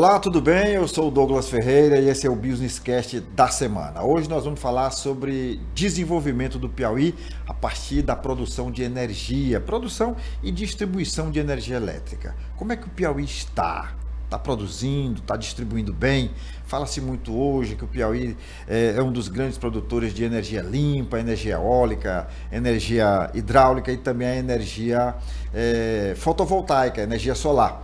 Olá, tudo bem? Eu sou o Douglas Ferreira e esse é o Business Cast da semana. Hoje nós vamos falar sobre desenvolvimento do Piauí a partir da produção de energia, produção e distribuição de energia elétrica. Como é que o Piauí está? Está produzindo, está distribuindo bem? Fala-se muito hoje que o Piauí é um dos grandes produtores de energia limpa, energia eólica, energia hidráulica e também a energia fotovoltaica, energia solar.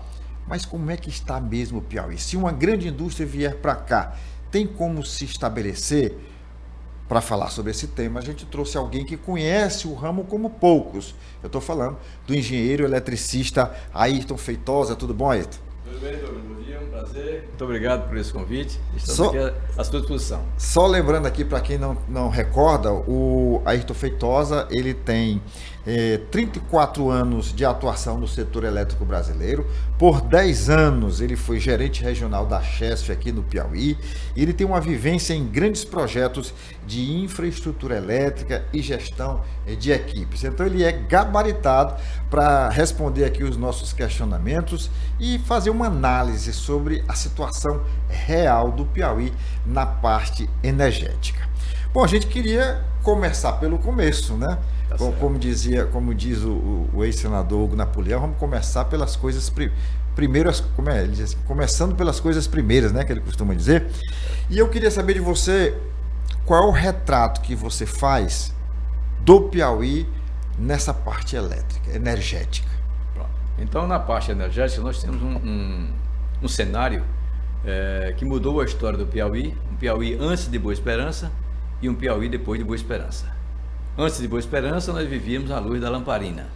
Mas como é que está mesmo o Piauí? Se uma grande indústria vier para cá, tem como se estabelecer? Para falar sobre esse tema, a gente trouxe alguém que conhece o ramo como poucos. Eu estou falando do engenheiro eletricista Ayrton Feitosa. Tudo bom, Ayrton? Tudo bem, Douglas? Bom dia, um prazer. Muito obrigado por esse convite. Estamos aqui à sua disposição. Só lembrando aqui, para quem não recorda, o Ayrton Feitosa, ele tem 34 anos de atuação no setor elétrico brasileiro. Por 10 anos ele foi gerente regional da Chesf aqui no Piauí. Ele tem uma vivência em grandes projetos de infraestrutura elétrica e gestão de equipes. Então ele é gabaritado para responder aqui os nossos questionamentos e fazer uma análise sobre a situação real do Piauí na parte energética. Bom, a gente queria começar pelo começo, né? Como diz o ex-senador Hugo Napoleão, vamos começar pelas coisas primeiras, ele diz assim, começando pelas coisas primeiras, né, que ele costuma dizer. E eu queria saber de você, qual é o retrato que você faz do Piauí nessa parte elétrica, energética? Então, na parte energética, nós temos um cenário que mudou a história do Piauí, um Piauí antes de Boa Esperança e um Piauí depois de Boa Esperança. Antes de Boa Esperança, nós vivíamos à luz da lamparina,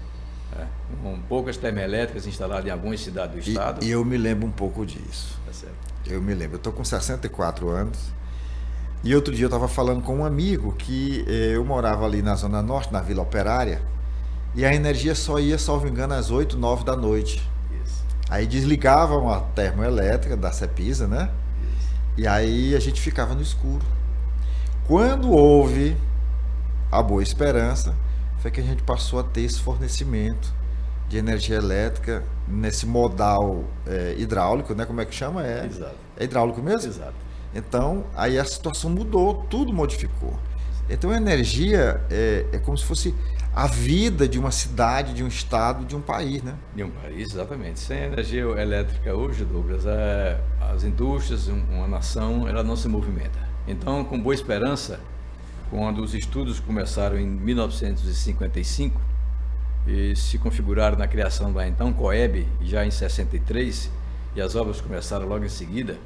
com poucas termoelétricas instaladas em algumas cidades do estado. E eu me lembro um pouco disso. Tá certo. Eu me lembro, eu estou com 64 anos e outro dia eu estava falando com um amigo que eu morava ali na Zona Norte, na Vila Operária, e a energia só ia, salvo engano, às 8, 9 da noite. Isso. Aí desligavam a termoelétrica da Cepisa, né? Isso. E aí a gente ficava no escuro. Quando houve a Boa Esperança, foi que a gente passou a ter esse fornecimento de energia elétrica nesse modal hidráulico, né? Como é que chama? Exato. É hidráulico mesmo? Exato. Então, aí a situação mudou, tudo modificou. Então, a energia é como se fosse a vida de uma cidade, de um estado, de um país, né? De um país, exatamente. Sem energia elétrica hoje, Douglas, as indústrias, uma nação, ela não se movimenta. Então, com Boa Esperança, quando os estudos começaram em 1955 e se configuraram na criação da então COEB, já em 63, e as obras começaram logo em seguida,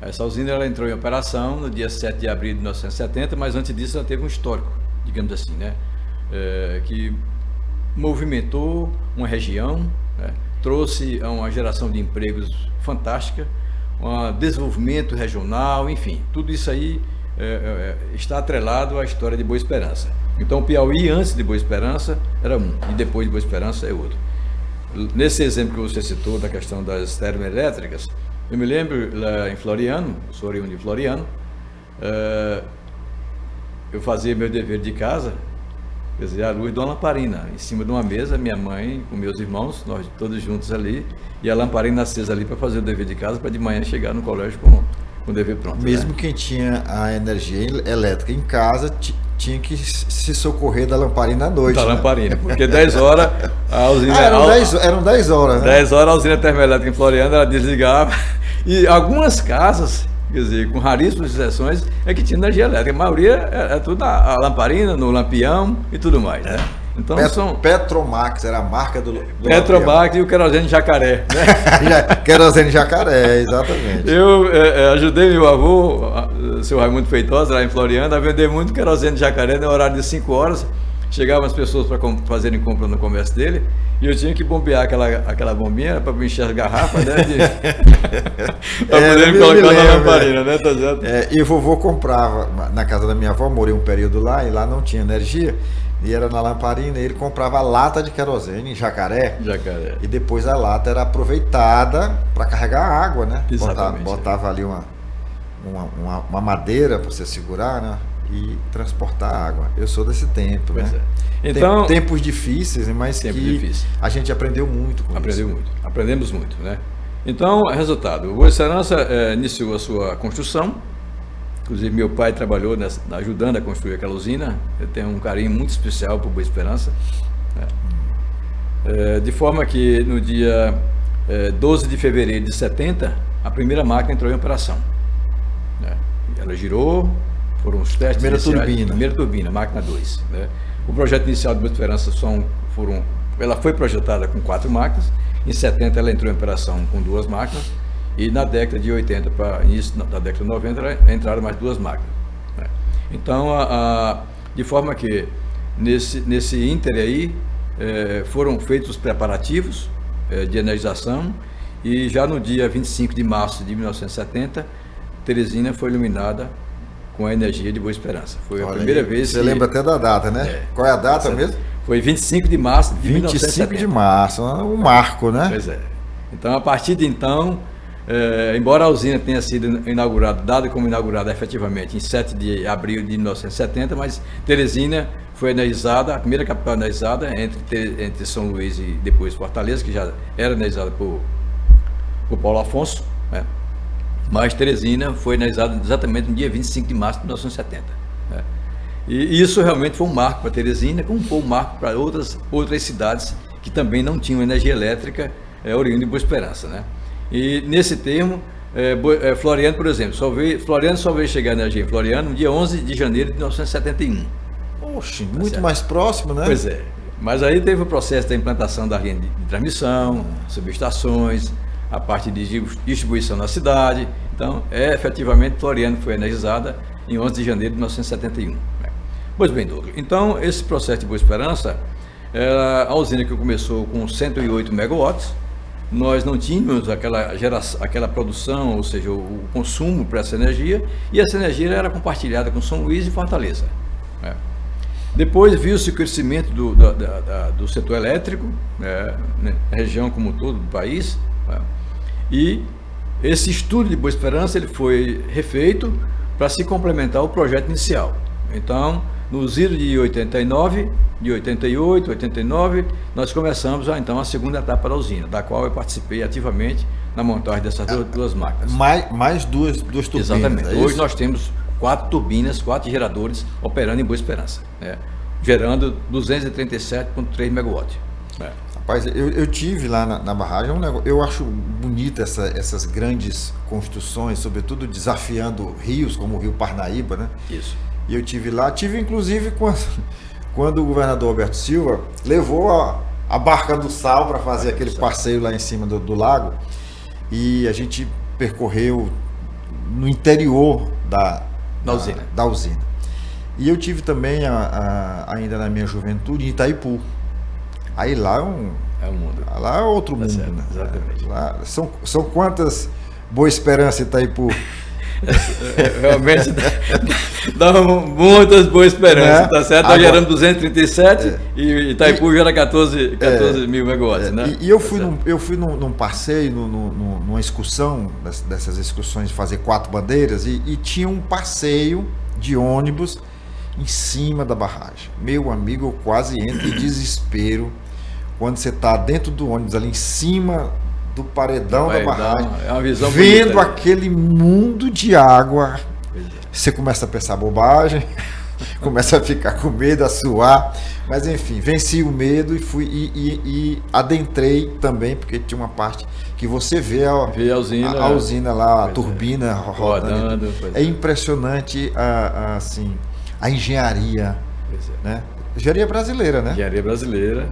essa usina ela entrou em operação no dia 7 de abril de 1970, mas antes disso ela teve um histórico, digamos assim, que movimentou uma região, trouxe uma geração de empregos fantástica, um desenvolvimento regional, enfim, tudo isso aí está atrelado à história de Boa Esperança. Então, o Piauí, antes de Boa Esperança, era um, e depois de Boa Esperança é outro. Nesse exemplo que você citou, da questão das termoelétricas, eu me lembro lá em Floriano, eu sou oriundo de Floriano, eu fazia meu dever de casa, quer dizer, à luz de uma lamparina, em cima de uma mesa, minha mãe com meus irmãos, nós todos juntos ali, e a lamparina acesa ali para fazer o dever de casa, para de manhã chegar no colégio com o dever pronto. Mesmo quem tinha a energia elétrica em casa tinha que se socorrer da lamparina à noite. Da lamparina, porque 10 horas a usina... eram 10 horas, né? 10 horas a usina termoelétrica em Floriano, ela desligava, e algumas casas, quer dizer, com raríssimas exceções, é que tinha energia elétrica. A maioria é tudo a lamparina, no lampião e tudo mais, né? Então, Petromax era a marca do Petromax e o querosene jacaré, né? Querosene jacaré, exatamente. Eu ajudei meu avô, o seu Raimundo Feitosa, lá em Floriano, a vender muito querosene jacaré no horário de 5 horas. Chegavam as pessoas para fazerem compra no comércio dele e eu tinha que bombear aquela bombinha para encher as garrafas, né? Para poder colocar na lamparina, né? Tá certo? E o vovô comprava, na casa da minha avó, morei um período lá e lá não tinha energia. E era na lamparina, e ele comprava a lata de querosene em Jacaré. E depois a lata era aproveitada para carregar água, né? Exatamente. Botava ali uma madeira para você segurar, né? E transportar água. Eu sou desse tempo, pois né? Então, tempos difíceis, mas a gente aprendeu muito com isso. Aprendemos muito, né? Então, resultado, o Boa Esperança iniciou a sua construção. Inclusive, meu pai trabalhou ajudando a construir aquela usina. Eu tenho um carinho muito especial por Boa Esperança. De forma que no dia 12 de fevereiro de 70, a primeira máquina entrou em operação. Ela girou, foram os testes primeira turbina, máquina 2. O projeto inicial de Boa Esperança ela foi projetada com 4 máquinas. Em 70 ela entrou em operação com 2 máquinas. E na década de 80 para início da década de 90 entraram mais 2 máquinas. Então, de forma que nesse ínter aí foram feitos os preparativos de energização, e já no dia 25 de março de 1970, Teresina foi iluminada com a energia de Boa Esperança. Foi a primeira vez. Você lembra até da data, né? Qual é a data mesmo? Foi 25 de março de 1970. 25 de março, um marco, né? Pois é. Então, a partir de então, embora a usina tenha sido inaugurada, dada como inaugurada efetivamente em 7 de abril de 1970, mas Teresina foi energizada, a primeira capital energizada entre São Luís e depois Fortaleza, que já era energizada por Paulo Afonso, né? Mas Teresina foi energizada exatamente no dia 25 de março de 1970. Né? E isso realmente foi um marco para Teresina, como foi um marco para outras cidades que também não tinham energia elétrica oriunda de Boa Esperança. Né? E nesse termo, Floriano, por exemplo, Floriano só veio chegar a energia em Floriano no dia 11 de janeiro de 1971. Oxe, muito mais próximo, né? Pois é. Mas aí teve o processo da implantação da linha de transmissão, subestações, a parte de distribuição na cidade. Então, efetivamente, Floriano foi energizada em 11 de janeiro de 1971. Pois bem, Douglas, então esse processo de Boa Esperança, a usina que começou com 108 megawatts, nós não tínhamos aquela produção, ou seja, o consumo para essa energia, e essa energia era compartilhada com São Luís e Fortaleza. Depois viu-se o crescimento do setor elétrico, na região como todo do país, e esse estudo de Boa Esperança ele foi refeito para se complementar o projeto inicial. Então, nos idos de 89, de 88, 89, nós começamos então a segunda etapa da usina, da qual eu participei ativamente na montagem dessas duas máquinas. Mais duas turbinas. Exatamente. Hoje nós temos 4 turbinas, 4 geradores operando em Boa Esperança, gerando 237,3 megawatts. Rapaz, eu tive lá na barragem, eu acho bonita essas grandes construções, sobretudo desafiando rios como o Rio Parnaíba, né? Isso. E eu tive lá, inclusive quando o governador Alberto Silva levou a barca do sal para fazer aquele passeio lá em cima do lago, e a gente percorreu no interior da usina. E eu tive também, ainda na minha juventude, em Itaipu. Aí lá é um mundo. Lá é outro mundo, certo, né? Exatamente. Lá são quantas Boa Esperança em Itaipu? Realmente dá muitas Boas Esperanças, tá certo? Nós geramos 237 e Itaipu gera 14 mil megawatts, né? E eu fui num passeio, numa excursão, dessas excursões de fazer 4 bandeiras, e tinha um passeio de ônibus em cima da barragem. Meu amigo, eu quase entro em desespero quando você está dentro do ônibus ali em cima do paredão da barragem, é uma visão vendo bonita, aquele mundo de água. Você começa a pensar bobagem, começa a ficar com medo, a suar, mas enfim, venci o medo e fui e adentrei também, porque tinha uma parte que você vê a usina lá, a turbina rodando. É impressionante assim, a engenharia, né? Engenharia brasileira, né? Engenharia brasileira.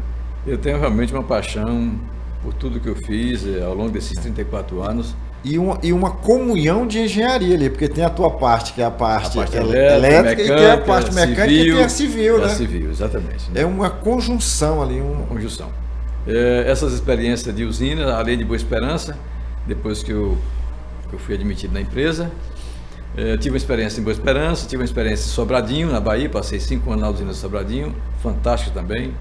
Eu tenho realmente uma paixão por tudo que eu fiz ao longo desses 34 anos. E uma comunhão de engenharia ali, porque tem a tua parte, que é a parte elétrica, mecânica, e tem a parte mecânica civil, e tem a civil, né? Civil, exatamente. É uma conjunção ali. Uma conjunção. Essas experiências de usina, além de Boa Esperança, depois que eu fui admitido na empresa, tive uma experiência em Boa Esperança, tive uma experiência em Sobradinho, na Bahia, passei 5 anos na usina de Sobradinho, fantástico também.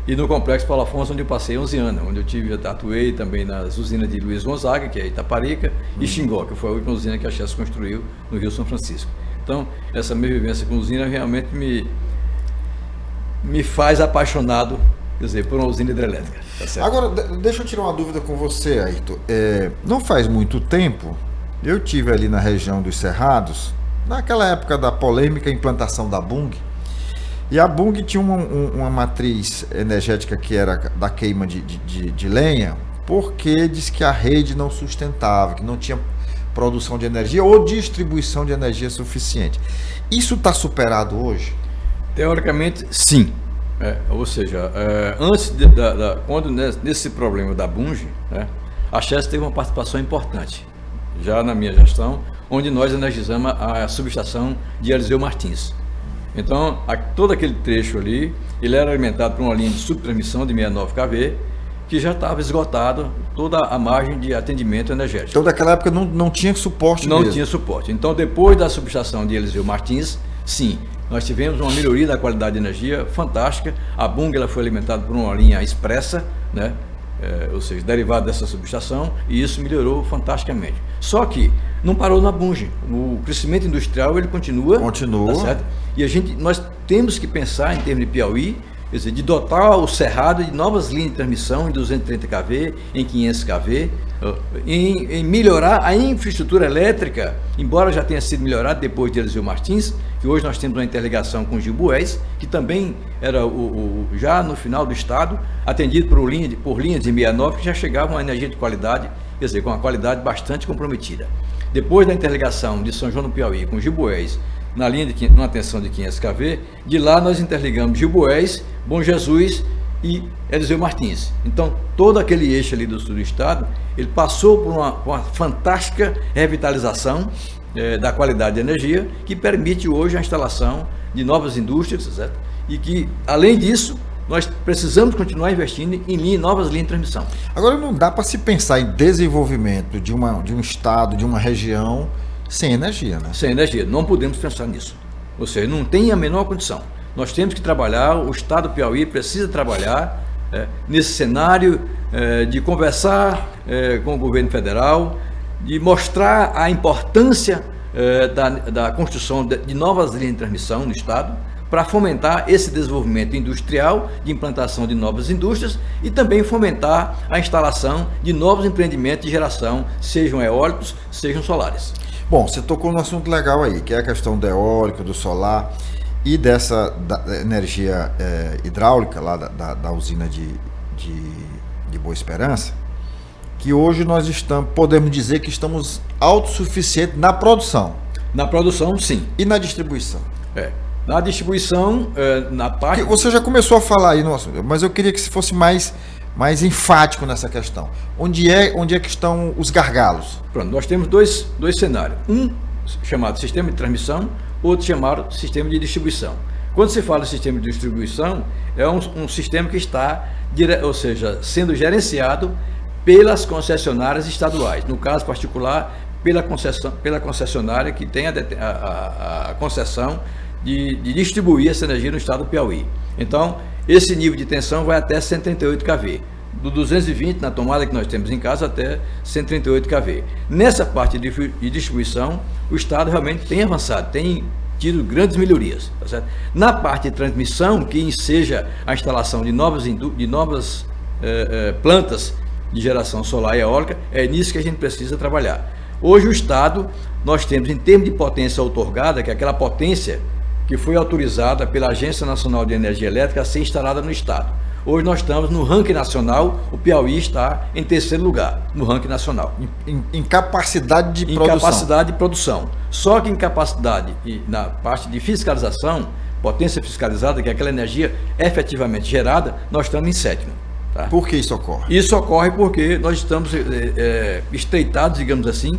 E no Complexo Paulo Afonso, onde eu passei 11 anos, onde eu atuei também nas usinas de Luiz Gonzaga, que é Itaparica, e Xingó, que foi a última usina que a Chess construiu no Rio São Francisco. Então, essa minha vivência com usina realmente me faz apaixonado quer dizer, por uma usina hidrelétrica. Tá certo? Agora, deixa eu tirar uma dúvida com você, Ayrton. Não faz muito tempo, eu tive ali na região dos Cerrados, naquela época da polêmica implantação da Bung, e a Bung tinha uma matriz energética que era da queima de lenha, porque diz que a rede não sustentava, que não tinha produção de energia ou distribuição de energia suficiente. Isso está superado hoje? Teoricamente, sim. Ou seja, antes quando nesse problema da Bunge, a Chesf teve uma participação importante, já na minha gestão, onde nós energizamos a subestação de Eliseu Martins. Então, todo aquele trecho ali, ele era alimentado por uma linha de subtransmissão de 69 kV, que já estava esgotado toda a margem de atendimento energético. Então, naquela época não tinha suporte mesmo? Não tinha suporte. Então, depois da subestação de Eliseu Martins, sim, nós tivemos uma melhoria da qualidade de energia fantástica. A Bung ela foi alimentada por uma linha expressa, ou seja, derivada dessa subestação, e isso melhorou fantasticamente. Só que não parou na Bunge. O crescimento industrial ele continua. Tá certo? E nós temos que pensar em termos de Piauí, quer dizer, de dotar o Cerrado de novas linhas de transmissão em 230 kV, em 500 kV, em melhorar a infraestrutura elétrica, embora já tenha sido melhorada depois de Eliseu Martins, que hoje nós temos uma interligação com Gibués, que também era já no final do estado, atendido por linhas de 69, que já chegavam a energia de qualidade, quer dizer, com uma qualidade bastante comprometida. Depois da interligação de São João do Piauí com Gibués, numa tensão de 500 kV, de lá nós interligamos Gibués, Bom Jesus e Eliseu Martins. Então, todo aquele eixo ali do sul do estado, ele passou por uma fantástica revitalização da qualidade de energia, que permite hoje a instalação de novas indústrias, certo? E que, além disso, nós precisamos continuar investindo em novas linhas de transmissão. Agora, não dá para se pensar em desenvolvimento de um estado, de uma região, sem energia, né? Sem energia, não podemos pensar nisso. Ou seja, não tem a menor condição. Nós temos que trabalhar, o estado do Piauí precisa trabalhar nesse cenário de conversar com o governo federal, de mostrar a importância da construção de novas linhas de transmissão no estado, para fomentar esse desenvolvimento industrial, de implantação de novas indústrias e também fomentar a instalação de novos empreendimentos de geração, sejam eólicos, sejam solares. Bom, você tocou num assunto legal aí, que é a questão do eólico, do solar e da energia hidráulica lá da usina de Boa Esperança, que hoje nós podemos dizer que estamos autossuficientes na produção. Na produção, sim. E na distribuição? Na distribuição, na parte... Você já começou a falar aí no assunto, mas eu queria que você fosse mais enfático nessa questão. Onde é que estão os gargalos? Pronto, nós temos dois cenários. Um chamado sistema de transmissão, outro chamado sistema de distribuição. Quando se fala em sistema de distribuição, é um sistema que está, ou seja, sendo gerenciado pelas concessionárias estaduais. No caso particular, pela concessionária que tem a concessão de distribuir essa energia no estado do Piauí. Então, esse nível de tensão vai até 138 kV, do 220 na tomada que nós temos em casa até 138 kV. Nessa parte de distribuição, o estado realmente tem avançado, tem tido grandes melhorias. Tá certo? Na parte de transmissão, que enseja a instalação de novas plantas de geração solar e eólica, é nisso que a gente precisa trabalhar. Hoje o estado, nós temos em termos de potência outorgada, que é aquela potência que foi autorizada pela Agência Nacional de Energia Elétrica a ser instalada no estado. Hoje nós estamos no ranking nacional, o Piauí está em terceiro lugar no ranking nacional. Em capacidade de produção. Em capacidade de produção. Só que em capacidade e na parte de fiscalização, potência fiscalizada, que é aquela energia efetivamente gerada, nós estamos em sétimo. Tá? Por que isso ocorre? Isso ocorre porque nós estamos estreitados, digamos assim,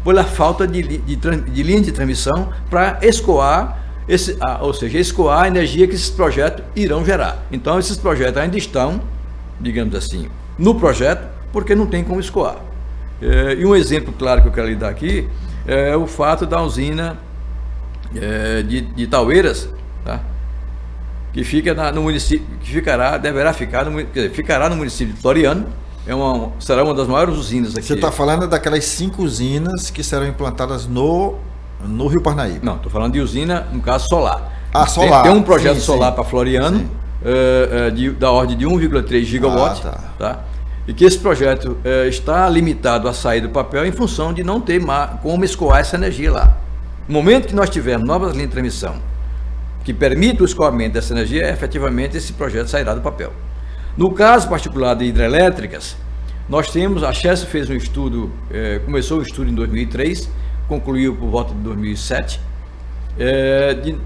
pela falta de linha de transmissão para escoar, ou seja, escoar a energia que esses projetos irão gerar. Então, esses projetos ainda estão, digamos assim, no projeto, porque não tem como escoar. E um exemplo claro que eu quero lhe dar aqui é o fato da usina de Taueiras, tá? Que fica no município, que ficará no município de Floriano. Será uma das maiores usinas aqui. Você está falando daquelas 5 usinas que serão implantadas no Rio Parnaíba? Não, estou falando de usina, no caso, solar. Solar. Tem um projeto solar para Floriano, da ordem de 1,3 gigawatt, tá? E que esse projeto está limitado a sair do papel em função de não ter como escoar essa energia lá. No momento que nós tivermos novas linhas de transmissão que permitam o escoamento dessa energia, efetivamente esse projeto sairá do papel. No caso particular de hidrelétricas, nós temos, a Chesf fez um estudo, começou o estudo em 2003, concluiu por volta de 2007,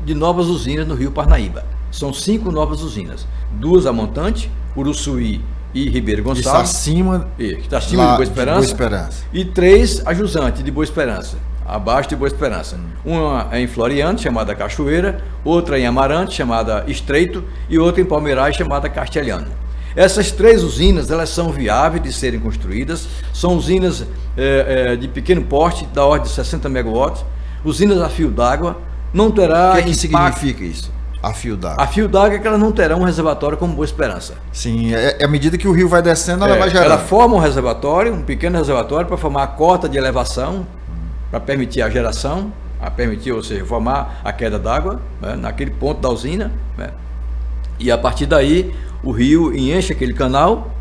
de novas usinas no Rio Parnaíba. São 5 novas usinas, 2 a montante, Uruçuí e Ribeiro Gonçalves. Está acima de Boa Esperança. E 3 a jusante de Boa Esperança, abaixo de Boa Esperança. Uma é em Floriano, chamada Cachoeira, outra em Amarante, chamada Estreito, e outra em Palmeirais, chamada Castelhano. Essas 3 usinas, elas são viáveis de serem construídas, são usinas de pequeno porte, da ordem de 60 megawatts, usinas a fio d'água, não terá... O que significa isso? A fio d'água. A fio d'água é que ela não terá um reservatório como Boa Esperança. Sim, à medida que o rio vai descendo, ela vai gerando. Ela forma um reservatório, um pequeno reservatório, para formar a cota de elevação, para permitir a geração, ou seja, formar a queda d'água, né, naquele ponto da usina, né, e a partir daí o rio enche aquele canal,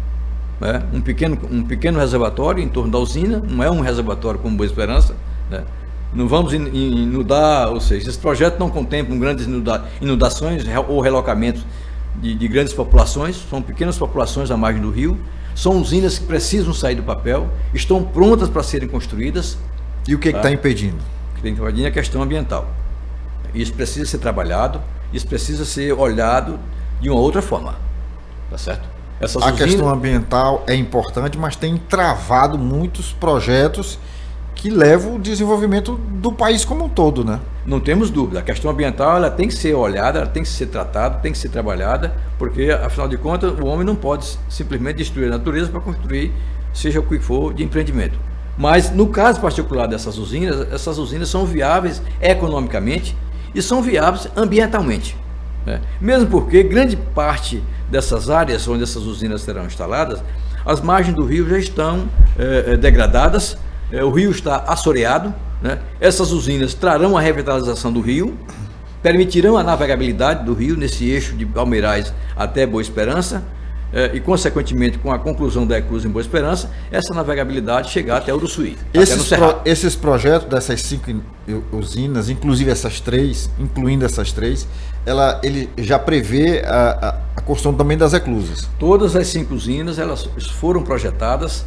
né, um pequeno reservatório em torno da usina, não é um reservatório como Boa Esperança, né. Não vamos inundar, ou seja, esse projeto não contempla grandes inundações ou relocamentos de grandes populações, são pequenas populações à margem do rio, são usinas que precisam sair do papel, estão prontas para serem construídas. E o que está impedindo? O que está impedindo é a questão ambiental. Isso precisa ser trabalhado, isso precisa ser olhado de uma outra forma, tá certo? A questão ambiental é importante, mas tem travado muitos projetos que levam o desenvolvimento do país como um todo, né? Não temos dúvida. A questão ambiental, ela tem que ser olhada, ela tem que ser tratada, tem que ser trabalhada, porque, afinal de contas, o homem não pode simplesmente destruir a natureza para construir, seja o que for, de empreendimento. Mas, no caso particular dessas usinas, essas usinas são viáveis economicamente e são viáveis ambientalmente, né? Mesmo porque grande parte dessas áreas onde essas usinas serão instaladas, as margens do rio já estão degradadas, o rio está assoreado, né? Essas usinas trarão a revitalização do rio, permitirão a navegabilidade do rio nesse eixo de Palmeirais até Boa Esperança, e consequentemente com a conclusão da Eclus em Boa Esperança, essa navegabilidade chegar até Uruçuí. Esses projetos dessas 5 usinas, inclusive incluindo essas 3, ele já prevê a construção também das eclusas. Todas as 5 usinas, elas foram projetadas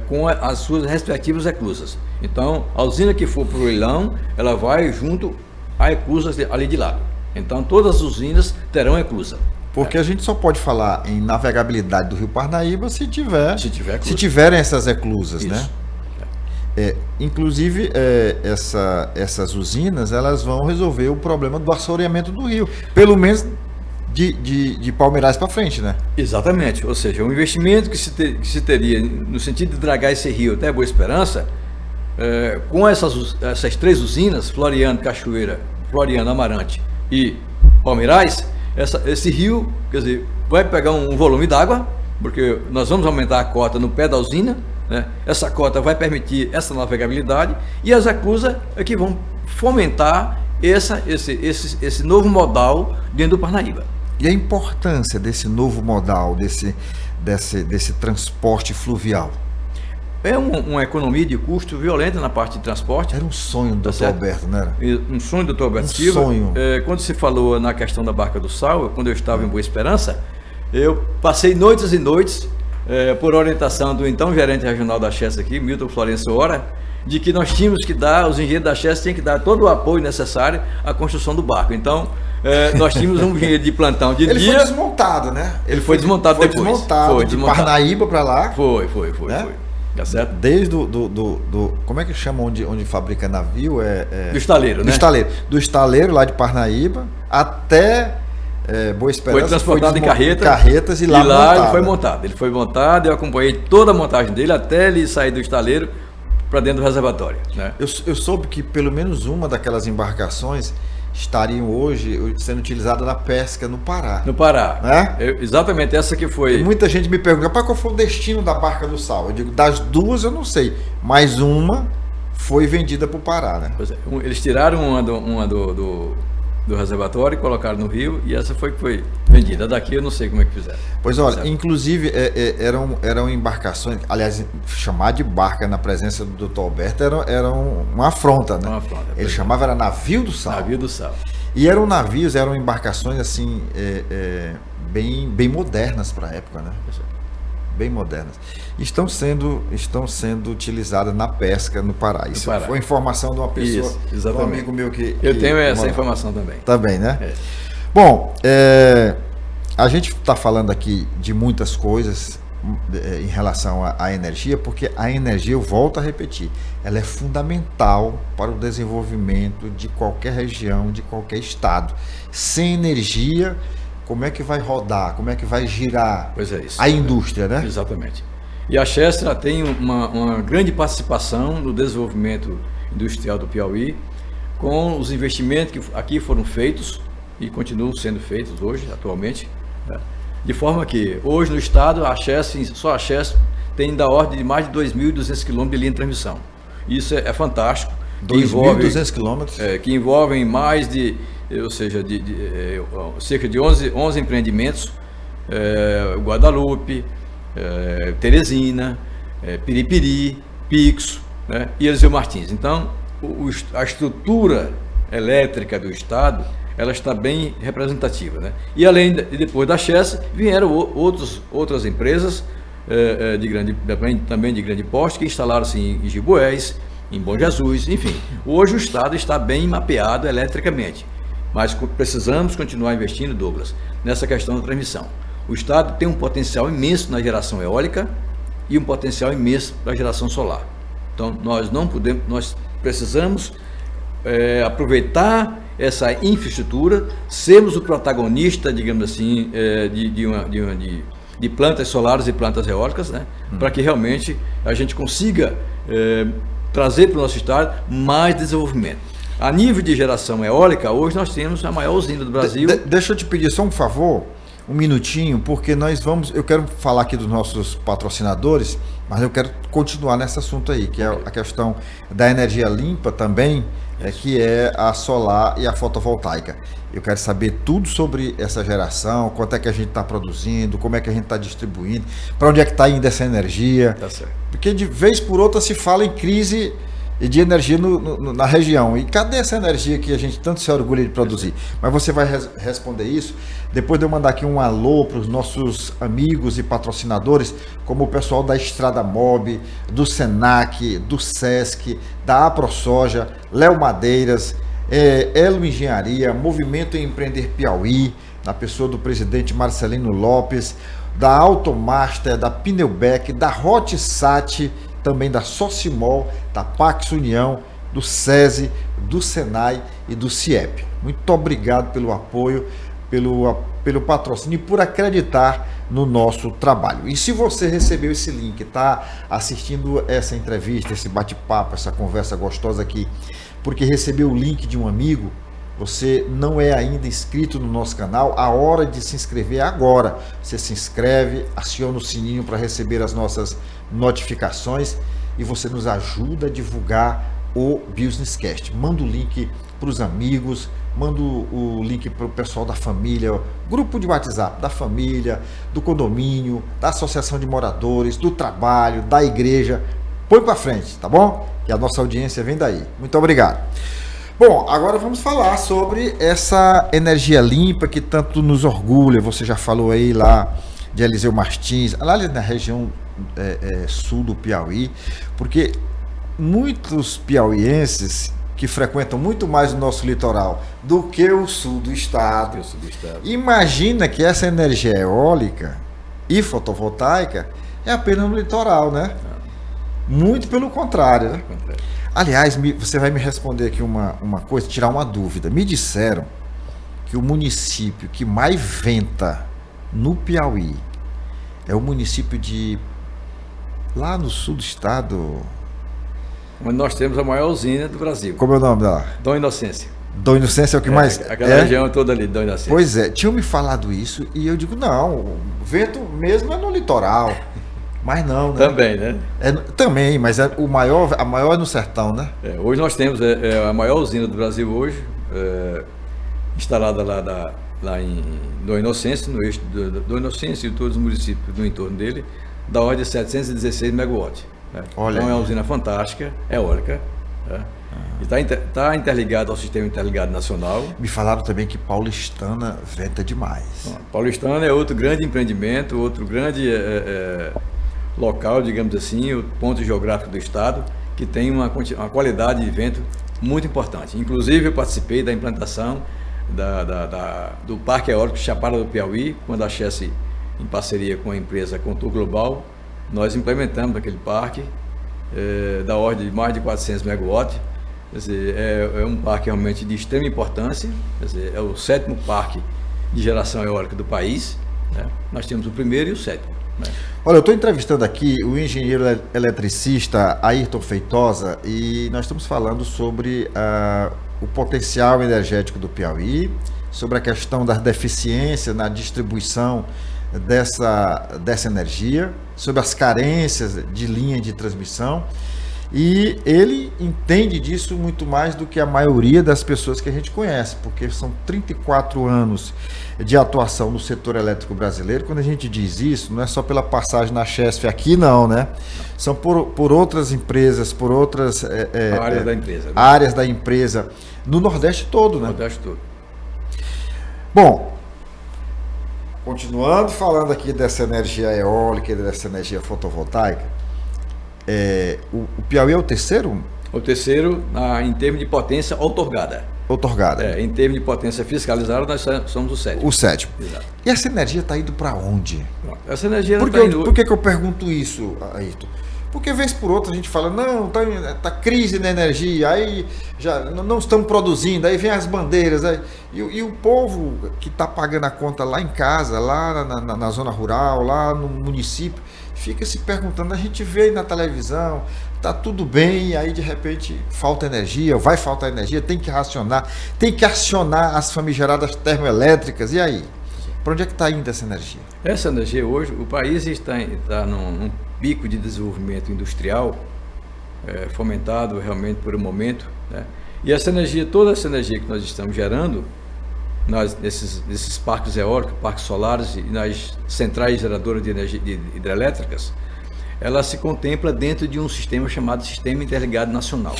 com as suas respectivas eclusas. Então, a usina que for para o leilão, ela vai junto à eclusa ali de lado. Então, todas as usinas terão eclusa. Porque a gente só pode falar em navegabilidade do Rio Parnaíba se tiverem essas eclusas, né? Inclusive, essas usinas, elas vão resolver o problema do assoreamento do rio, pelo menos de Palmeirais para frente, né? Exatamente, ou seja, o investimento que se teria no sentido de dragar esse rio até Boa Esperança, com essas 3 usinas, Floriano, Cachoeira, Floriano, Amarante e Palmeirais, esse rio, quer dizer, vai pegar um volume d'água, porque nós vamos aumentar a cota no pé da usina, né? Essa cota vai permitir essa navegabilidade, e as eclusas é que vão fomentar esse novo modal dentro do Parnaíba. E a importância desse novo modal, desse transporte fluvial? É uma economia de custo violenta na parte de transporte. Era um sonho do Dr. Alberto, não era? Um sonho do Dr. Alberto Silva. Sonho. Quando se falou na questão da Barca do Sal, quando eu estava em Boa Esperança, eu passei noites e noites, por orientação do então gerente regional da Chesf aqui, Milton Florencio Ora, de que nós tínhamos que dar, os engenheiros da Chesf tinham que dar todo o apoio necessário à construção do barco. Então, nós tínhamos um engenheiro de plantão de dia... Ele foi desmontado, né? Ele foi desmontado depois. Foi desmontado, de Parnaíba para lá. Foi. Tá certo? Desde como é que chama onde fabrica navio? Do estaleiro, né? Do estaleiro lá de Parnaíba até Boa Esperança. Foi transportado em carretas e lá ele foi montado. Eu acompanhei toda a montagem dele até ele sair do estaleiro para dentro do reservatório, né? Eu soube que pelo menos uma daquelas embarcações estariam hoje sendo utilizadas na pesca no Pará. No Pará. Né? Exatamente essa que foi. E muita gente me pergunta, qual foi o destino da Barca do Sal? Eu digo, das 2 eu não sei, mas uma foi vendida para o Pará, né? Pois é. Eles tiraram uma do do reservatório, colocaram no rio e essa foi que foi vendida. Daqui eu não sei como é que fizeram. Pois olha, inclusive eram embarcações, aliás, chamar de barca na presença do Dr. Alberto era uma afronta, né? Uma afronta. Ele chamava, era navio do sal. Navio do sal. E eram navios, eram embarcações assim, bem modernas para a época, né? Bem modernas. Estão sendo utilizadas na pesca no Pará. Isso foi informação de uma pessoa, de um amigo meu que... Eu tenho essa informação também. Também, né? É. Bom, a gente está falando aqui de muitas coisas em relação à energia, porque a energia, eu volto a repetir, ela é fundamental para o desenvolvimento de qualquer região, de qualquer estado. Sem energia, como é que vai rodar, como é que vai girar a indústria, né? Exatamente. E a Chesf tem uma grande participação no desenvolvimento industrial do Piauí, com os investimentos que aqui foram feitos e continuam sendo feitos hoje, atualmente, né? De forma que hoje no estado só a Chesf tem da ordem de mais de 2.200 quilômetros de linha de transmissão. Isso é fantástico. 2.200 quilômetros? Que envolvem mais de, ou seja, cerca de 11 empreendimentos, Guadalupe, Teresina, Piripiri, Pixo, né, e Eliseu Martins. Então, a estrutura elétrica do estado, ela está bem representativa, né? E depois da Chesf, vieram outras empresas também de grande porte, que instalaram-se em Giboés, em Bom Jesus, enfim. Hoje o estado está bem mapeado eletricamente, mas precisamos continuar investindo, Douglas, nessa questão da transmissão. O estado tem um potencial imenso na geração eólica e um potencial imenso na geração solar. Então, nós precisamos aproveitar essa infraestrutura, sermos o protagonista, digamos assim, de plantas solares e plantas eólicas, né? Para que realmente a gente consiga trazer para o nosso estado mais desenvolvimento. A nível de geração eólica, hoje nós temos a maior usina do Brasil. Deixa eu te pedir só um favor, um minutinho, porque eu quero falar aqui dos nossos patrocinadores, mas eu quero continuar nesse assunto aí, que é a questão da energia limpa também, que é a solar e a fotovoltaica. Eu quero saber tudo sobre essa geração, quanto é que a gente está produzindo, como é que a gente está distribuindo, para onde é que está indo essa energia. Tá certo. Porque de vez por outra se fala em crise de energia na região. E cadê essa energia que a gente tanto se orgulha de produzir? Mas você vai responder isso depois de eu mandar aqui um alô para os nossos amigos e patrocinadores, como o pessoal da Estrada Mob, do Senac, do Sesc, da AproSoja, Léo Madeiras, Elo Engenharia, Movimento Empreender Piauí, na pessoa do presidente Marcelino Lopes, da Automaster, da Pneubec, da Hotsat, também da Socimol, da Pax União, do SESI, do Senai e do CIEP. Muito obrigado pelo apoio, pelo patrocínio e por acreditar no nosso trabalho. E se você recebeu esse link, está assistindo essa entrevista, esse bate-papo, essa conversa gostosa aqui, porque recebeu o link de um amigo, você não é ainda inscrito no nosso canal, a hora de se inscrever é agora. Você se inscreve, aciona o sininho para receber as nossas notificações e você nos ajuda a divulgar o Businesscast. Manda o link para os amigos, manda o link para o pessoal da família, grupo de WhatsApp da família, do condomínio, da associação de moradores, do trabalho, da igreja. Põe para frente, tá bom? Que a nossa audiência vem daí. Muito obrigado. Bom, agora vamos falar sobre essa energia limpa que tanto nos orgulha. Você já falou aí lá de Eliseu Martins, lá na região sul do Piauí, porque muitos piauienses que frequentam muito mais o nosso litoral do que o sul do estado, imagina que essa energia eólica e fotovoltaica é apenas no litoral, né? Muito pelo contrário, né? Aliás, você vai me responder aqui uma coisa, tirar uma dúvida. Me disseram que o município que mais venta no Piauí é o município lá no sul do estado. Onde nós temos a maior usina do Brasil. Como é o nome dela? Dom Inocência. Dom Inocência é o que mais... Aquela região toda ali, Dom Inocência. Pois é, tinham me falado isso e eu digo, não, o vento mesmo é no litoral. Mas não, né? Também, né? Também, mas a maior é no sertão, né? Hoje nós temos a maior usina do Brasil hoje, instalada no Inocêncio, no eixo do Inocêncio e todos os municípios do entorno dele, da ordem de 716 megawatts. Né? Olha então é aí. uma usina fantástica, eólica, né? E está interligado ao sistema interligado nacional. Me falaram também que Paulistana venta demais. Paulistana é outro grande empreendimento, outro grande local, digamos assim, o ponto geográfico do estado, que tem uma qualidade de vento muito importante. Inclusive, eu participei da implantação do Parque Eólico Chapada do Piauí, quando a Chess, em parceria com a empresa Contour Global, nós implementamos aquele parque da ordem de mais de 400 megawatts. Quer dizer, é um parque realmente de extrema importância, quer dizer, é o 7º parque de geração eólica do país, né? Nós temos o primeiro e o 7º. Né? Olha, eu estou entrevistando aqui o engenheiro eletricista Ayrton Feitosa e nós estamos falando sobre o potencial energético do Piauí, sobre a questão das deficiências na distribuição dessa energia, sobre as carências de linha de transmissão. E ele entende disso muito mais do que a maioria das pessoas que a gente conhece, porque são 34 anos de atuação no setor elétrico brasileiro. Quando a gente diz isso, não é só pela passagem na Chesf aqui, não, né? São por outras empresas, por outras áreas da empresa, né? Áreas da empresa no Nordeste todo, né? Nordeste todo. Bom, continuando falando aqui dessa energia eólica e dessa energia fotovoltaica, o Piauí é o terceiro? O terceiro em termos de potência outorgada. Outorgada. Em termos de potência fiscalizada, nós somos o 7º. O 7º. Exato. E essa energia está indo para onde? Essa energia Por está indo... que eu pergunto isso, Ayrton? Porque vez por outra a gente fala, não, tá crise na energia, aí já não estamos produzindo, aí vem as bandeiras, e o povo que está pagando a conta lá em casa, lá na zona rural, lá no município, fica se perguntando, a gente vê aí na televisão, tá tudo bem, aí de repente falta energia, vai faltar energia, tem que racionar, tem que acionar as famigeradas termoelétricas, e aí? Para onde é que está indo essa energia? Essa energia hoje, o país está num pico de desenvolvimento industrial, fomentado realmente por um momento, né? E essa energia, toda essa energia que nós estamos gerando, nesses parques eólicos, parques solares e nas centrais geradoras de energia hidrelétricas, ela se contempla dentro de um sistema chamado Sistema Interligado Nacional,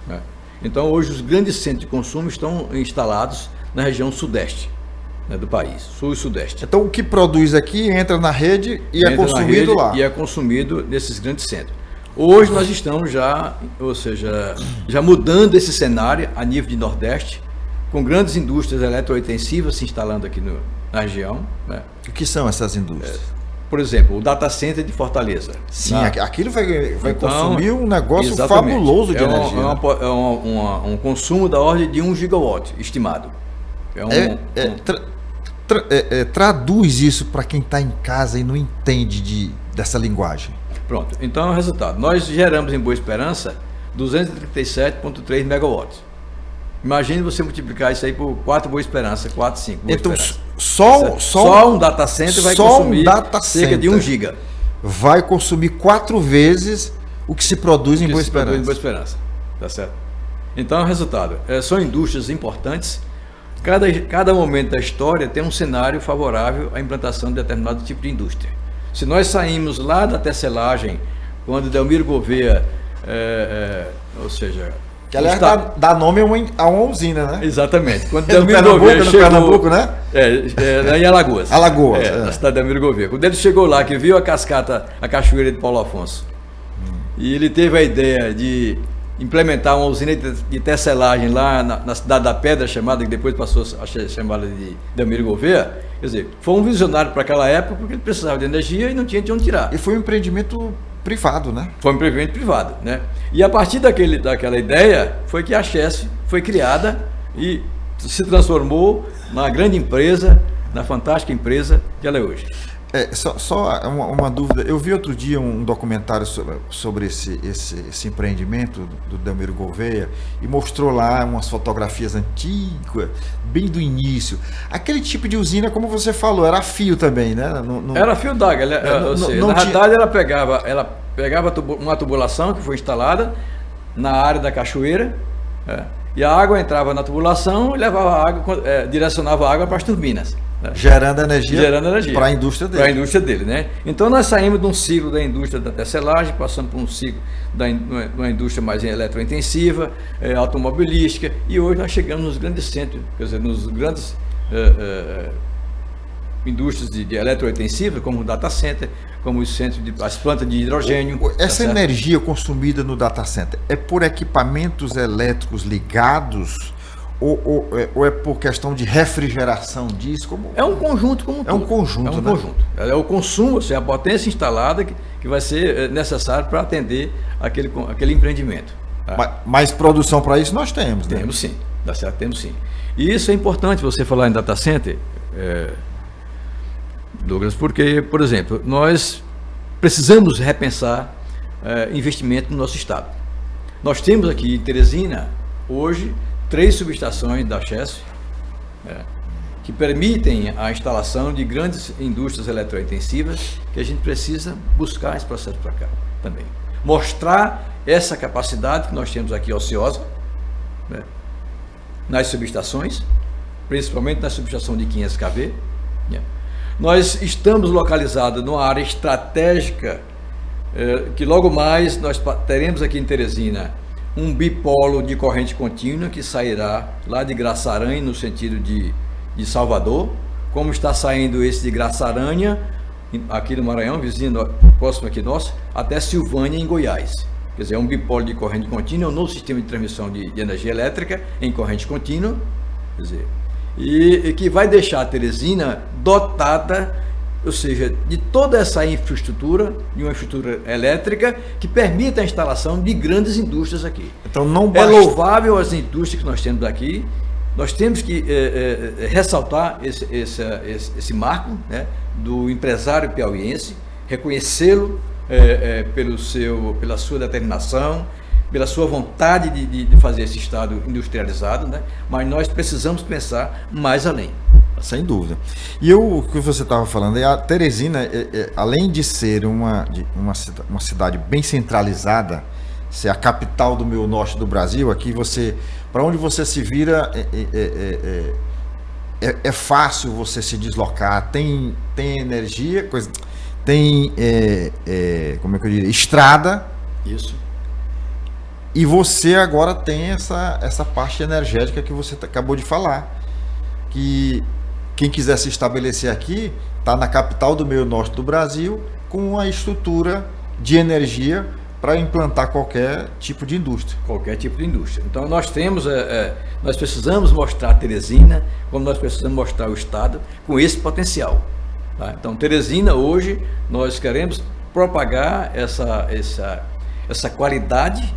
né? Então hoje os grandes centros de consumo estão instalados na região sudeste, né, do país, sul e sudeste. Então o que produz aqui entra na rede e é consumido lá. E é consumido nesses grandes centros. Hoje nós estamos já mudando esse cenário a nível de Nordeste, com grandes indústrias eletrointensivas se instalando aqui na região, né? O que são essas indústrias? Por exemplo, o data center de Fortaleza. Sim, aquilo vai Então, consumir um negócio exatamente, fabuloso de energia. Um consumo da ordem de 1 gigawatt estimado. Traduz isso para quem está em casa e não entende dessa linguagem. Pronto, então é o resultado. Nós geramos em Boa Esperança 237,3 megawatts. Imagine você multiplicar isso aí por 4 Boa Esperança, 4, 5 Boa Então, Esperança. só um data center vai consumir cerca de 1 giga. Vai consumir 4 vezes o que se produz em Boa Esperança. Em Boa Esperança, tá certo? Então é o resultado. São indústrias importantes. Cada momento da história tem um cenário favorável à implantação de determinado tipo de indústria. Se nós saímos lá da tecelagem, quando Delmiro Gouveia, ou seja... Que aliás dá nome a uma usina, né? Exatamente. Quando Delmiro Gouveia chegou... Pernambuco, né? Em Alagoas. Alagoas. Na cidade de Delmiro Gouveia. Quando ele chegou lá, que viu a cascata, a cachoeira de Paulo Afonso, e ele teve a ideia de implementar uma usina de tecelagem lá na cidade da Pedra, chamada, que depois passou a ser chamada de Delmiro Gouveia. Quer dizer, foi um visionário para aquela época, porque ele precisava de energia e não tinha de onde tirar. E foi um empreendimento privado, né? Foi um empreendimento privado, né? E a partir daquela ideia, foi que a Chess foi criada e se transformou na grande empresa, na fantástica empresa que ela é hoje. Só uma dúvida. Eu vi outro dia um documentário sobre esse empreendimento do Delmiro Gouveia e mostrou lá umas fotografias antigas, bem do início. Aquele tipo de usina, como você falou, era fio também, né? Era fio d'água. Na realidade, ela pegava uma tubulação que foi instalada na área da cachoeira, E a água entrava na tubulação e levava a água, direcionava a água para as turbinas. Né? Gerando energia para a indústria dele. Para a indústria dele, né? Então nós saímos de um ciclo da indústria da tecelagem, passando por um ciclo de uma indústria mais eletrointensiva, automobilística, e hoje nós chegamos nos grandes centros, quer dizer, nos grandes indústrias de eletrointensiva, como o data center, como os centros as plantas de hidrogênio. Essa energia consumida no data center é por equipamentos elétricos ligados ou é por questão de refrigeração disso? É um conjunto como é um conjunto, é um conjunto. É o consumo, ou seja, a potência instalada que vai ser necessário para atender aquele empreendimento. Tá? Mas produção para isso nós temos, né? Temos sim, dá certo, temos sim. E isso é importante você falar em data center, Douglas, porque, por exemplo, nós precisamos repensar investimento no nosso estado. Nós temos aqui em Teresina, hoje, 3 subestações da Chesf, que permitem a instalação de grandes indústrias eletrointensivas, que a gente precisa buscar esse processo para cá também. Mostrar essa capacidade que nós temos aqui ociosa, né, nas subestações, principalmente na subestação de 500 kV. Né. Nós estamos localizados numa área estratégica, que logo mais nós teremos aqui em Teresina um bipolo de corrente contínua que sairá lá de Graçaranha no sentido de Salvador, como está saindo esse de Graçaranha, aqui no Maranhão, vizinho próximo aqui nosso, até Silvânia, em Goiás. Quer dizer, é um bipolo de corrente contínua, um novo sistema de transmissão de energia elétrica em corrente contínua, quer dizer, e que vai deixar a Teresina dotada, ou seja, de toda essa infraestrutura, de uma infraestrutura elétrica que permita a instalação de grandes indústrias aqui. Então não basta... É louvável as indústrias que nós temos aqui. Nós temos que ressaltar esse marco, né, do empresário piauiense, reconhecê-lo pela sua determinação, pela sua vontade de fazer esse estado industrializado, né? Mas nós precisamos pensar mais além. Sem dúvida. E o que você estava falando, a Teresina, além de ser uma cidade bem centralizada, ser a capital do meio norte do Brasil, aqui para onde você se vira, é fácil você se deslocar, tem energia, tem, como é que eu diria, estrada. Isso. E você agora tem essa parte energética que você acabou de falar, que quem quiser se estabelecer aqui está na capital do meio norte do Brasil com uma estrutura de energia para implantar qualquer tipo de indústria. Qualquer tipo de indústria. Então nós temos, nós precisamos mostrar a Teresina, como nós precisamos mostrar o estado com esse potencial. Tá? Então Teresina hoje nós queremos propagar essa qualidade,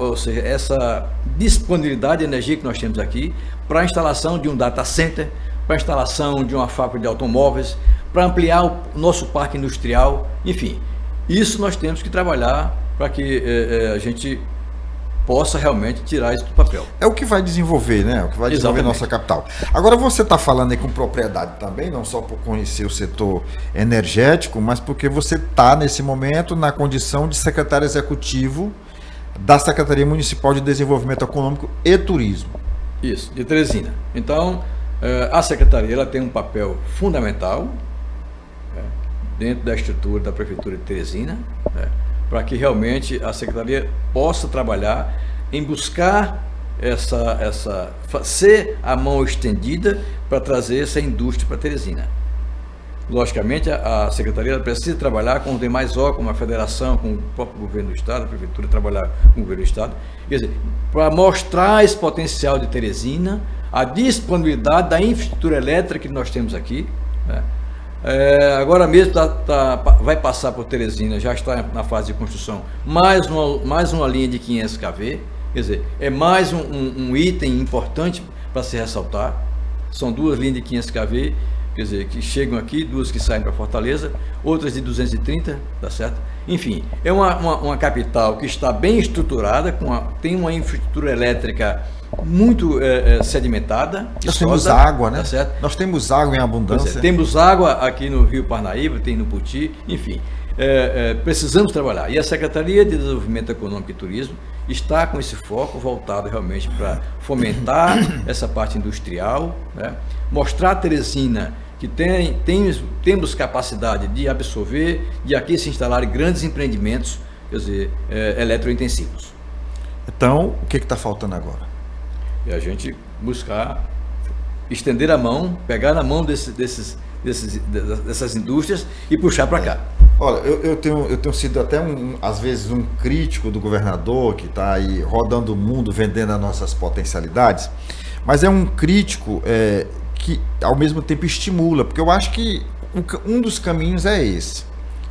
ou seja, essa disponibilidade de energia que nós temos aqui para a instalação de um data center, para a instalação de uma fábrica de automóveis, para ampliar o nosso parque industrial, enfim. Isso nós temos que trabalhar para que a gente possa realmente tirar isso do papel. É o que vai desenvolver, né? O que vai desenvolver nossa capital. Agora você está falando aí com propriedade também, não só por conhecer o setor energético, mas porque você está nesse momento na condição de secretário executivo da Secretaria Municipal de Desenvolvimento Econômico e Turismo. Isso, de Teresina. Então, a Secretaria ela tem um papel fundamental dentro da estrutura da Prefeitura de Teresina, para que realmente a Secretaria possa trabalhar em buscar ser a mão estendida para trazer essa indústria para Teresina. Logicamente, a Secretaria precisa trabalhar com os demais órgãos, como a Federação, com o próprio Governo do Estado, a Prefeitura trabalhar com o Governo do Estado, quer dizer, para mostrar esse potencial de Teresina, a disponibilidade da infraestrutura elétrica que nós temos aqui, né? Agora mesmo vai passar por Teresina, já está na fase de construção, mais uma linha de 500 kV, quer dizer, é mais um item importante para se ressaltar. São 2 linhas de 500 kV, quer dizer, que chegam aqui, 2 que saem para Fortaleza, outras de 230, tá certo? Enfim, é uma capital que está bem estruturada, tem uma infraestrutura elétrica muito sedimentada. Nós temos água, né? Tá certo? Nós temos água em abundância. Temos água aqui no Rio Parnaíba, tem no Puti, enfim. Precisamos trabalhar. E a Secretaria de Desenvolvimento Econômico e Turismo está com esse foco voltado realmente para fomentar essa parte industrial, né? Mostrar a Teresina que temos capacidade de absorver, de aqui se instalarem grandes empreendimentos, quer dizer, eletrointensivos. Então, o que está faltando agora? E a gente buscar estender a mão, pegar na mão dessas indústrias e puxar para cá. Olha, eu tenho sido até, às vezes, um crítico do governador que está aí rodando o mundo, vendendo as nossas potencialidades, mas é um crítico que, ao mesmo tempo, estimula, porque eu acho que um dos caminhos é esse.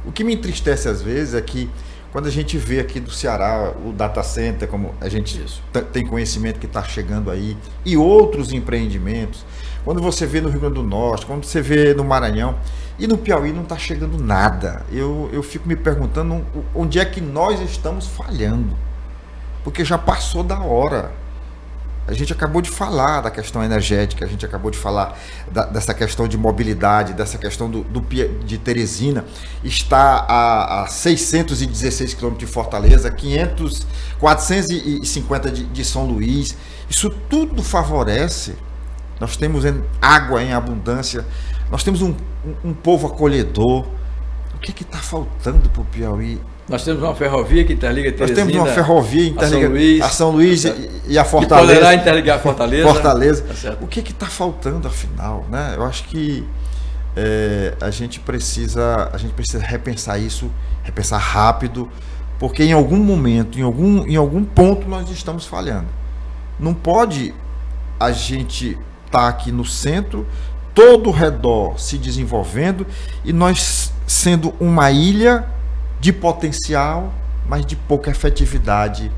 O que me entristece, às vezes, é que quando a gente vê aqui do Ceará o data center, como a gente tem conhecimento que está chegando aí, e outros empreendimentos, quando você vê no Rio Grande do Norte, quando você vê no Maranhão, e no Piauí não está chegando nada. Eu fico me perguntando onde é que nós estamos falhando, porque já passou da hora. A gente acabou de falar da questão energética, a gente acabou de falar dessa questão de mobilidade, dessa questão de Teresina, está a 616 quilômetros de Fortaleza, 450 de São Luís. Isso tudo favorece. Nós temos água em abundância, nós temos um povo acolhedor. O que está faltando para o Piauí? Nós temos uma ferrovia que interliga Teresina, nós temos uma ferrovia interliga a São Luís e a Fortaleza. Que poderá interligar a Fortaleza. Tá, o que está faltando, afinal? Né? Eu acho que a gente precisa repensar isso, repensar rápido, porque em algum momento, em algum ponto nós estamos falhando. Não pode a gente estar aqui no centro, todo o redor se desenvolvendo e nós sendo uma ilha de potencial, mas de pouca efetividade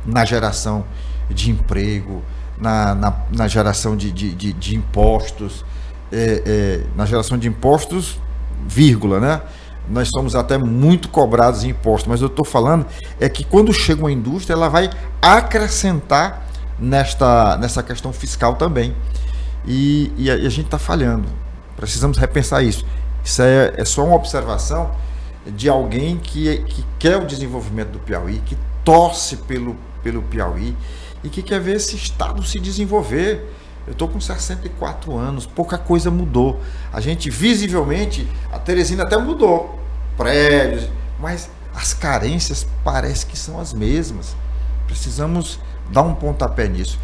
na geração de emprego, na geração de impostos, na geração de impostos, vírgula, né? Nós somos até muito cobrados em impostos, mas eu estou falando é que quando chega uma indústria, ela vai acrescentar nessa questão fiscal também. E a gente está falhando. Precisamos repensar isso. Isso é só uma observação de alguém que quer o desenvolvimento do Piauí, que torce pelo Piauí e que quer ver esse estado se desenvolver. Eu estou com 64 anos, pouca coisa mudou. A gente, visivelmente, a Teresina até mudou, prédios, mas as carências parece que são as mesmas. Precisamos dar um pontapé nisso.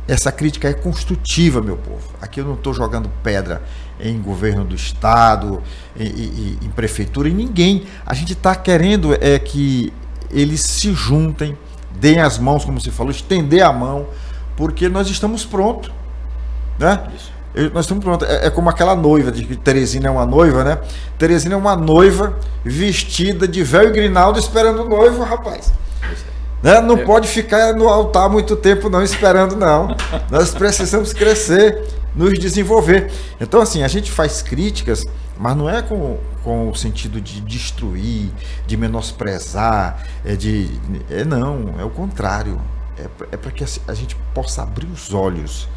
Essa crítica é construtiva, meu povo. Aqui eu não estou jogando pedra em governo do estado, em prefeitura, em ninguém. A gente está querendo que eles se juntem, deem as mãos, como você falou, estender a mão, porque nós estamos prontos, né? Nós estamos prontos. É como aquela noiva, de que Teresina é uma noiva, né? Teresina é uma noiva vestida de véu e grinalda esperando o noivo, rapaz. Né? Não pode ficar no altar muito tempo não esperando, não. Nós precisamos crescer, nos desenvolver. Então, assim, a gente faz críticas, mas não é com o sentido de destruir, de menosprezar, não, é o contrário. É para que a gente possa abrir os olhos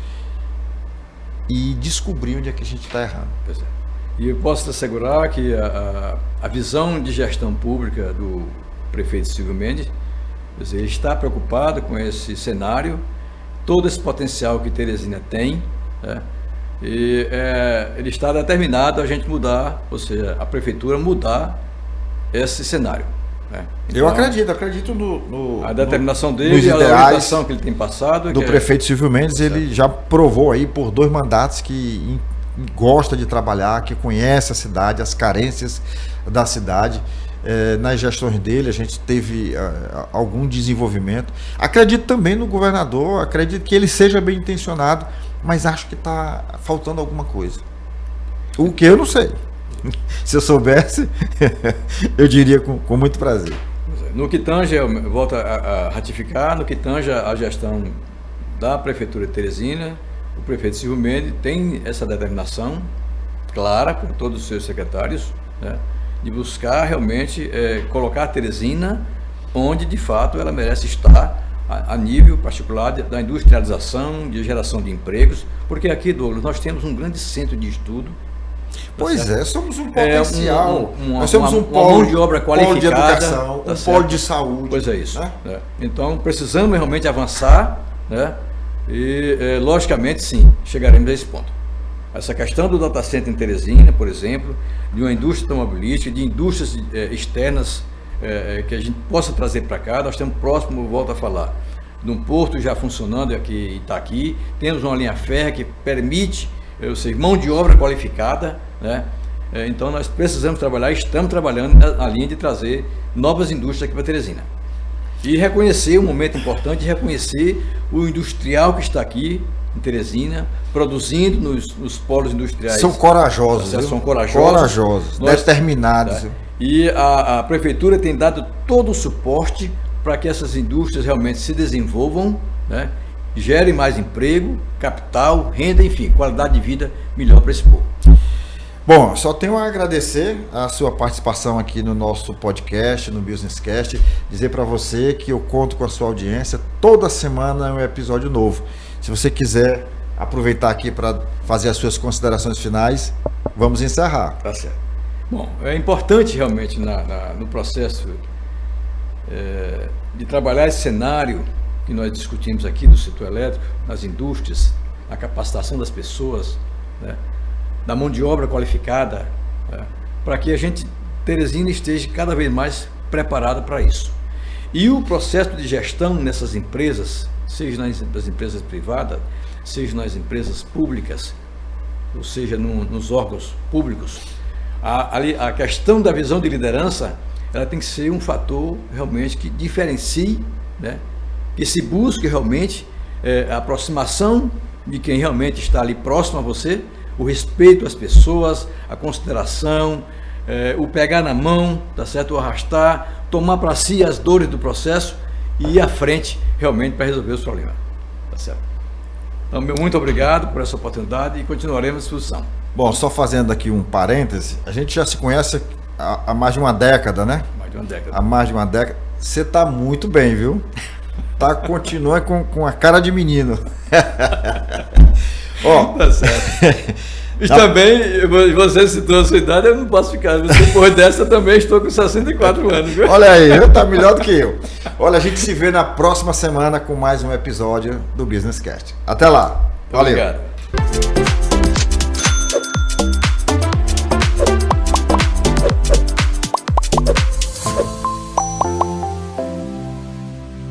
e descobrir onde é que a gente está errando. Pois é. E eu posso te assegurar que a visão de gestão pública do prefeito Silvio Mendes, ele está preocupado com esse cenário, todo esse potencial que Teresina tem, né? E ele está determinado a gente mudar, ou seja, a prefeitura mudar esse cenário, né? Então, eu acredito a determinação dele, a orientação que ele tem passado. Do prefeito Silvio Mendes, ele já provou aí por 2 mandatos que gosta de trabalhar, que conhece a cidade, as carências da cidade. Nas gestões dele a gente teve algum desenvolvimento. Acredito também no governador, acredito que ele seja bem intencionado, mas acho que está faltando alguma coisa. O que eu não sei. Se eu soubesse, eu diria com muito prazer. No que tange, eu volto a ratificar, no que tange a gestão da Prefeitura de Teresina, o prefeito Silvio Mendes tem essa determinação clara com todos os seus secretários, né, de buscar realmente colocar a Teresina onde de fato ela merece estar, a nível particular da industrialização, de geração de empregos, porque aqui, Douglas, nós temos um grande centro de estudo, Pois é, somos um potencial. Nós somos um polo de obra qualificada, polo de educação, um polo de saúde. Pois é isso. Né? Então, precisamos realmente avançar, né? E, logicamente, sim, chegaremos a esse ponto. Essa questão do data center em Teresina, por exemplo, de uma indústria automobilística, de indústrias externas que a gente possa trazer para cá. Nós temos próximo, volto a falar, de um porto já funcionando aqui em Itaqui, temos uma linha férrea que permite, mão de obra qualificada, né? Então nós precisamos trabalhar, estamos trabalhando na linha de trazer novas indústrias aqui para Teresina. E reconhecer um momento importante, reconhecer o industrial que está aqui em Teresina, produzindo nos polos industriais. São corajosos. São corajosos. Determinados. Tá? E a prefeitura tem dado todo o suporte para que essas indústrias realmente se desenvolvam, né? Gerem mais emprego, capital, renda, enfim, qualidade de vida melhor para esse povo. Bom, só tenho a agradecer a sua participação aqui no nosso podcast, no Businesscast, dizer para você que eu conto com a sua audiência, toda semana é um episódio novo. Se você quiser aproveitar aqui para fazer as suas considerações finais, vamos encerrar. Tá certo. Bom, é importante realmente no processo de trabalhar esse cenário que nós discutimos aqui do setor elétrico, nas indústrias, a capacitação das pessoas, né? Da mão de obra qualificada, né? Para que a gente, Teresina, esteja cada vez mais preparada para isso. E o processo de gestão nessas empresas, seja nas empresas privadas, seja nas empresas públicas, ou seja, nos órgãos públicos, a questão da visão de liderança, ela tem que ser um fator realmente que diferencie, né? Que se busque realmente a aproximação de quem realmente está ali próximo a você, o respeito às pessoas, a consideração, o pegar na mão, tá certo? O arrastar, tomar para si as dores do processo e ir à frente realmente para resolver os problemas, tá certo? Então, muito obrigado por essa oportunidade e continuaremos à disposição. Bom, só fazendo aqui um parêntese, a gente já se conhece há mais de uma década, né? Mais de uma década. Há mais de uma década. Você está muito bem, viu? Continua com a cara de menino. Tá certo. E também, você citou a sua idade, eu não posso ficar. Depois dessa, eu também estou com 64 anos. Viu? Olha aí, tá melhor do que eu. Olha, a gente se vê na próxima semana com mais um episódio do Businesscast. Até lá. Valeu. Obrigado.